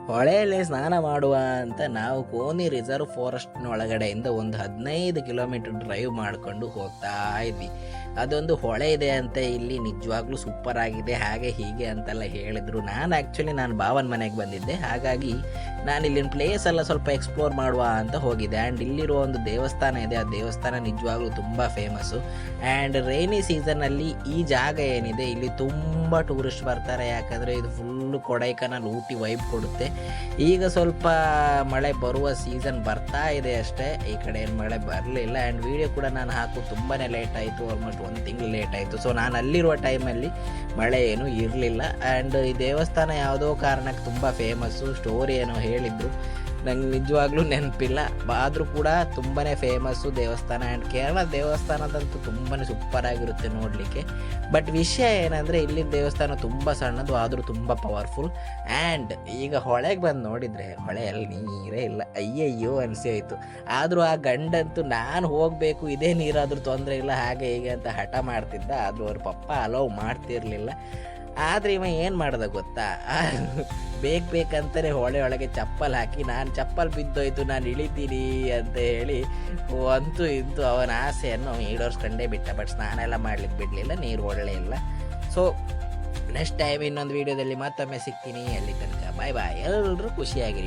ಹೊಳೆಯಲ್ಲಿ ಸ್ನಾನ ಮಾಡುವ ಅಂತ ನಾವು ಕೋನಿ ರಿಸರ್ವ್ ಫಾರೆಸ್ಟ್ನ ಒಳಗಡೆಯಿಂದ ಒಂದು 15 ಕಿಲೋಮೀಟರ್ ಡ್ರೈವ್ ಮಾಡಿಕೊಂಡು ಹೋಗ್ತಾ ಇದ್ವಿ. ಅದೊಂದು ಹೊಳೆ ಇದೆ ಅಂತ, ಇಲ್ಲಿ ನಿಜವಾಗ್ಲೂ ಸೂಪರ್ ಆಗಿದೆ ಹಾಗೆ ಹೀಗೆ ಅಂತೆಲ್ಲ ಹೇಳಿದರು. ನಾನು ಭಾವನ ಮನೆಗೆ ಬಂದಿದ್ದೆ, ಹಾಗಾಗಿ ನಾನು ಇಲ್ಲಿನ ಪ್ಲೇಸ್ ಎಲ್ಲ ಸ್ವಲ್ಪ ಎಕ್ಸ್ಪ್ಲೋರ್ ಮಾಡುವ ಅಂತ ಹೋಗಿದ್ದೆ. ಆ್ಯಂಡ್ ಇಲ್ಲಿರುವ ಒಂದು ದೇವಸ್ಥಾನ ಇದೆ, ಆ ದೇವಸ್ಥಾನ ನಿಜವಾಗ್ಲೂ ತುಂಬ ಫೇಮಸ್ಸು. ಆ್ಯಂಡ್ ರೈನಿ ಸೀಸನಲ್ಲಿ ಈ ಜಾಗ ಏನಿದೆ ಇಲ್ಲಿ ತುಂಬ ಟೂರಿಸ್ಟ್ ಬರ್ತಾರೆ, ಯಾಕಂದರೆ ಇದು ಫುಲ್ಲು ಕೊಡೈಕನಾಲ್ ಊಟಿ ವೈಬ್ ಕೊಡುತ್ತೆ. ಈಗ ಸ್ವಲ್ಪ ಮಳೆ ಬರುವ ಸೀಸನ್ ಬರ್ತಾ ಇದೆ ಅಷ್ಟೇ, ಈ ಕಡೆ ಏನು ಮಳೆ ಬರಲಿಲ್ಲ. ಆ್ಯಂಡ್ ವಿಡಿಯೋ ಕೂಡ ನಾನು ಹಾಕೋದು ತುಂಬಾ ಲೇಟ್ ಆಯಿತು, ಆಲ್ಮೋಸ್ಟ್ 1 ತಿಂಗಳು ಲೇಟ್ ಆಯಿತು. ಸೊ ನಾನು ಅಲ್ಲಿರುವ ಟೈಮಲ್ಲಿ ಮಳೆ ಏನೂ ಇರಲಿಲ್ಲ. ಆ್ಯಂಡ್ ಈ ದೇವಸ್ಥಾನ ಯಾವುದೋ ಕಾರಣಕ್ಕೆ ತುಂಬ ಫೇಮಸ್ಸು, ಸ್ಟೋರಿ ಏನೋ ಹೇಳಿದ್ರು, ನಂಗೆ ನಿಜವಾಗ್ಲೂ ನೆನಪಿಲ್ಲ. ಆದರೂ ಕೂಡ ತುಂಬಾ ಫೇಮಸ್ಸು ದೇವಸ್ಥಾನ. ಆ್ಯಂಡ್ ಕೇರಳ ದೇವಸ್ಥಾನದಂತೂ ತುಂಬಾ ಸೂಪರಾಗಿರುತ್ತೆ ನೋಡಲಿಕ್ಕೆ. ಬಟ್ ವಿಷಯ ಏನಂದರೆ ಇಲ್ಲಿನ ದೇವಸ್ಥಾನ ತುಂಬ ಸಣ್ಣದು, ಆದರೂ ತುಂಬ ಪವರ್ಫುಲ್. ಆ್ಯಂಡ್ ಈಗ ಹೊಳೆಗೆ ಬಂದು ನೋಡಿದರೆ ಹೊಳೆಯಲ್ಲಿ ನೀರೇ ಇಲ್ಲ, ಅಯ್ಯಯ್ಯೋ ಅನಿಸಿ ಆಯಿತು. ಆದರೂ ಆ ಗಂಡಂತೂ ನಾನು ಹೋಗಬೇಕು, ಇದೇ ನೀರಾದರೂ ತೊಂದರೆ ಇಲ್ಲ ಹಾಗೆ ಹೀಗೆ ಅಂತ ಹಠ ಮಾಡ್ತಿದ್ದ. ಆದರೂ ಅವ್ರ ಪಪ್ಪ ಅಲೋವ್ ಮಾಡ್ತಿರಲಿಲ್ಲ. ಆದರೆ ಇವ ಏನು ಮಾಡ್ದೆ ಗೊತ್ತಾ, ಬೇಕಂತಲೇ ಹೊಳೆ ಒಳಗೆ ಚಪ್ಪಲ್ ಹಾಕಿ, ನಾನು ಚಪ್ಪಲ್ ಬಿದ್ದೋಯ್ತು ನಾನು ಇಳಿತೀನಿ ಅಂತ ಹೇಳಿ ಅಂತೂ ಇಂತೂ ಅವನ ಆಸೆಯನ್ನು ಈಡೇರಿಸ್ಕೊಂಡೇ ಬಿಟ್ಟ. ಬಟ್ ಸ್ನಾನ ಎಲ್ಲ ಮಾಡ್ಲಿಕ್ಕೆ ಬಿಡಲಿಲ್ಲ, ನೀರು ಒಳ್ಳೆ ಇಲ್ಲ. ಸೊ ನೆಕ್ಸ್ಟ್ ಟೈಮ್ ಇನ್ನೊಂದು ವೀಡಿಯೋದಲ್ಲಿ ಮತ್ತೊಮ್ಮೆ ಸಿಗ್ತೀನಿ. ಅಲ್ಲಿ ತನಕ ಬಾಯ್ ಬಾಯ್, ಎಲ್ಲರೂ ಖುಷಿಯಾಗಿರಿ.